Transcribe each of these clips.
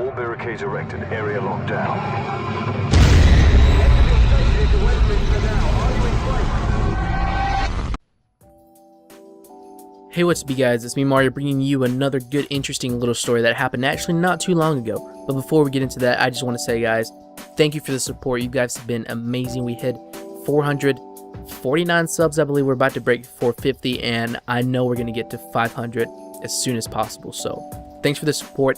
All barricades erected, area locked down. Hey, what's up you guys, it's me Mario bringing you another good interesting little story that happened actually not too long ago. But before we get into that, I just want to say guys, thank you for the support. You guys have been amazing. We hit 449 subs. I believe we're about to break 450 and I know we're going to get to 500 as soon as possible. So thanks for the support.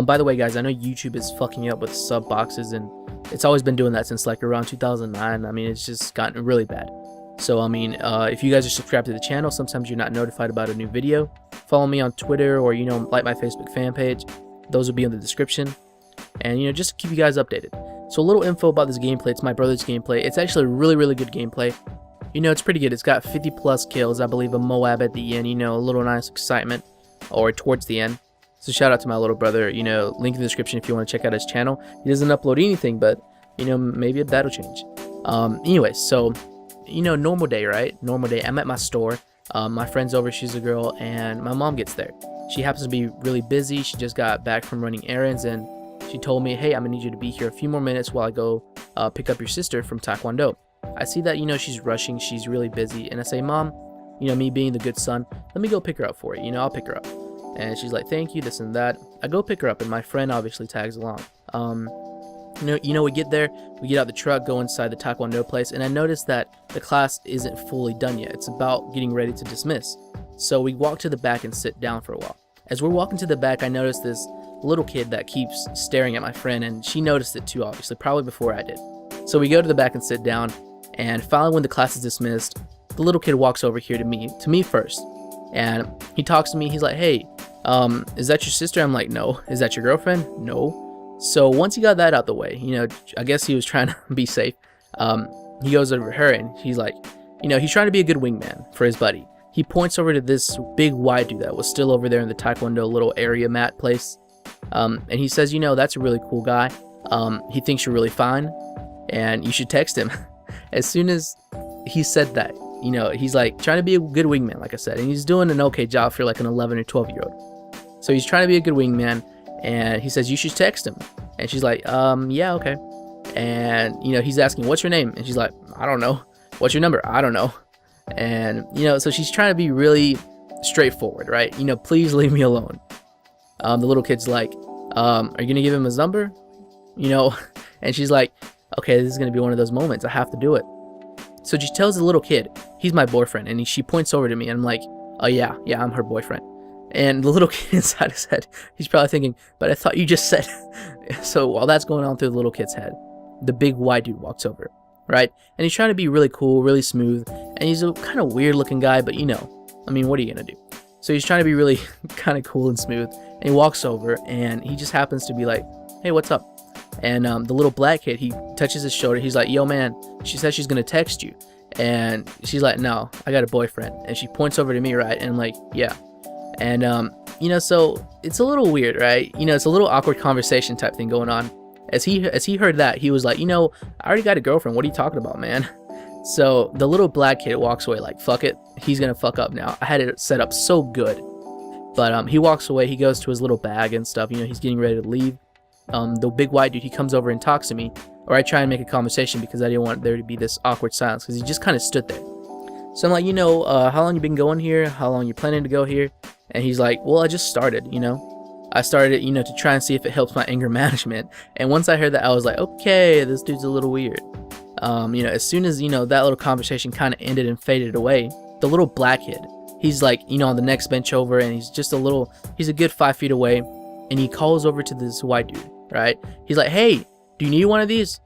By the way guys, I know YouTube is fucking up with sub boxes and it's always been doing that since like around 2009. I mean, it's just gotten really bad. So I mean, if you guys are subscribed to the channel, sometimes you're not notified about a new video. Follow me on Twitter or, you know, like my Facebook fan page. Those will be in the description. And, you know, just to keep you guys updated. So a little info about this gameplay. It's my brother's gameplay. It's actually really good gameplay. You know, it's pretty good. It's got 50 plus kills. I believe a MOAB at the end, you know, a little nice excitement or towards the end. So shout out to my little brother. You know, link in the description if you want to check out his channel. He doesn't upload anything, but, you know, maybe that'll change. Anyway, so, you know, normal day, right? Normal day. I'm at my store. My friend's over. She's a girl, and my mom gets there. She happens to be really busy. She just got back from running errands, and she told me, hey, I'm gonna need you to be here a few more minutes while I go pick up your sister from Taekwondo. I see that, you know, she's rushing. She's really busy, and I say, Mom, you know, me being the good son, let me go pick her up for you. You know, I'll pick her up. And she's like, thank you, this and that. I go pick her up, and my friend obviously tags along. You know, we get there, we get out the truck, go inside the Taekwondo place, and I noticed that the class isn't fully done yet. It's about getting ready to dismiss. So we walk to the back and sit down for a while. As we're walking to the back, I noticed this little kid that keeps staring at my friend, and she noticed it too, obviously, probably before I did. So we go to the back and sit down, and finally when the class is dismissed, the little kid walks over here to me first. And he talks to me, he's like, hey, is that your sister? I'm like, no. Is that your girlfriend? No. So once he got that out the way, you know, I guess he was trying to be safe. He goes over to her and he's like, you know, he's trying to be a good wingman for his buddy. He points over to this big white dude that was still over there in the Taekwondo little area mat place. And he says, you know, that's a really cool guy. He thinks you're really fine and you should text him. As soon as he said that, you know, he's like trying to be a good wingman, like I said, and he's doing an okay job for like an 11 or 12-year-old. So he's trying to be a good wingman. And he says, you should text him. And she's like, yeah, okay. And, you know, he's asking, what's your name? And she's like, I don't know. What's your number? I don't know. And, you know, so she's trying to be really straightforward, right? You know, please leave me alone. The little kid's like, are you going to give him his number? You know, and she's like, okay, this is going to be one of those moments. I have to do it. So she tells the little kid, he's my boyfriend. And she points over to me. And I'm like, oh, yeah, I'm her boyfriend. And the little kid inside his head, he's probably thinking, but I thought you just said. So while that's going on through the little kid's head, the big white dude walks over, right? And he's trying to be really cool, really smooth. And he's a kind of weird looking guy, but you know, I mean, what are you going to do? So he's trying to be really kind of cool and smooth. And he walks over and he just happens to be like, hey, what's up? And the little black kid, he touches his shoulder. He's like, yo, man, she said she's going to text you. And she's like, no, I got a boyfriend. And she points over to me, right? And I'm like, yeah. And, you know, so it's a little weird, right? You know, it's a little awkward conversation type thing going on. As he heard that, he was like, you know, I already got a girlfriend. What are you talking about, man? So the little black kid walks away like, fuck it. He's going to fuck up now. I had it set up so good. But he walks away. He goes to his little bag and stuff. You know, he's getting ready to leave. The big white dude, he comes over and talks to me. Or I try and make a conversation because I didn't want there to be this awkward silence because he just kind of stood there. So I'm like, you know, how long you been going here? How long you planning to go here? And he's like, well, I just started, you know. I started, you know, to try and see if it helps my anger management. And once I heard that, I was like, okay, this dude's a little weird. You know, as soon as, you know, that little conversation kind of ended and faded away, the little black kid, he's like, you know, on the next bench over, and he's just he's a good 5 feet away. And he calls over to this white dude, right? He's like, hey, do you need one of these?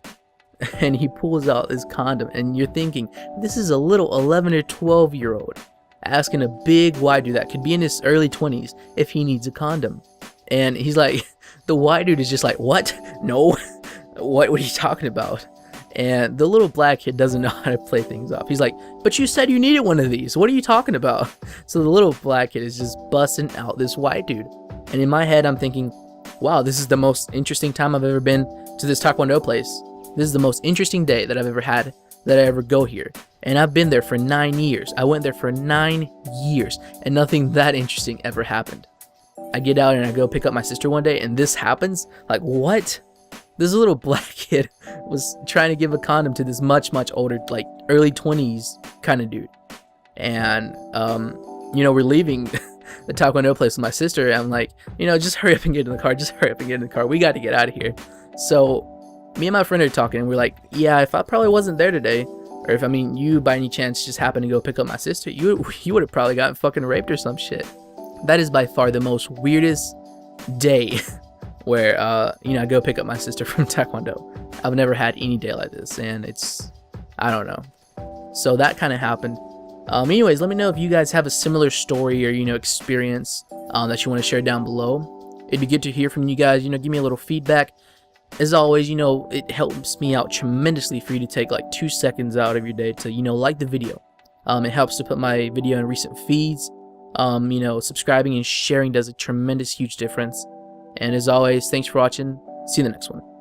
And he pulls out his condom, and you're thinking, this is a little 11 or 12-year-old asking a big white dude that could be in his early 20s if he needs a condom. And he's like, the white dude is just like, what? No. What are you talking about? And the little black kid doesn't know how to play things off. He's like, but you said you needed one of these. What are you talking about? So the little black kid is just busting out this white dude. And in my head, I'm thinking, wow, this is the most interesting time I've ever been to this Taekwondo place. This is the most interesting day that I've ever had, that I ever go here. And I've been there for 9 years. I went there for 9 years and nothing that interesting ever happened. I get out and I go pick up my sister one day, and this happens. Like, what? This little black kid was trying to give a condom to this much older, like early 20s kind of dude. And you know, we're leaving the Taekwondo place with my sister, and I'm like, you know, just hurry up and get in the car. Just hurry up and get in the car. We got to get out of here. So me and my friend are talking, and we're like, yeah, if I probably wasn't there today, or if, I mean, you by any chance just happened to go pick up my sister, you would have probably gotten fucking raped or some shit. That is by far the most weirdest day where, you know, I go pick up my sister from Taekwondo. I've never had any day like this, and it's, I don't know. So that kind of happened. Anyways, let me know if you guys have a similar story or, you know, experience that you want to share down below. It'd be good to hear from you guys. You know, give me a little feedback. As always, you know, it helps me out tremendously for you to take like 2 seconds out of your day to, you know, like the video. It helps to put my video in recent feeds. You know, subscribing and sharing does a tremendous, huge difference. And as always, thanks for watching. See you in the next one.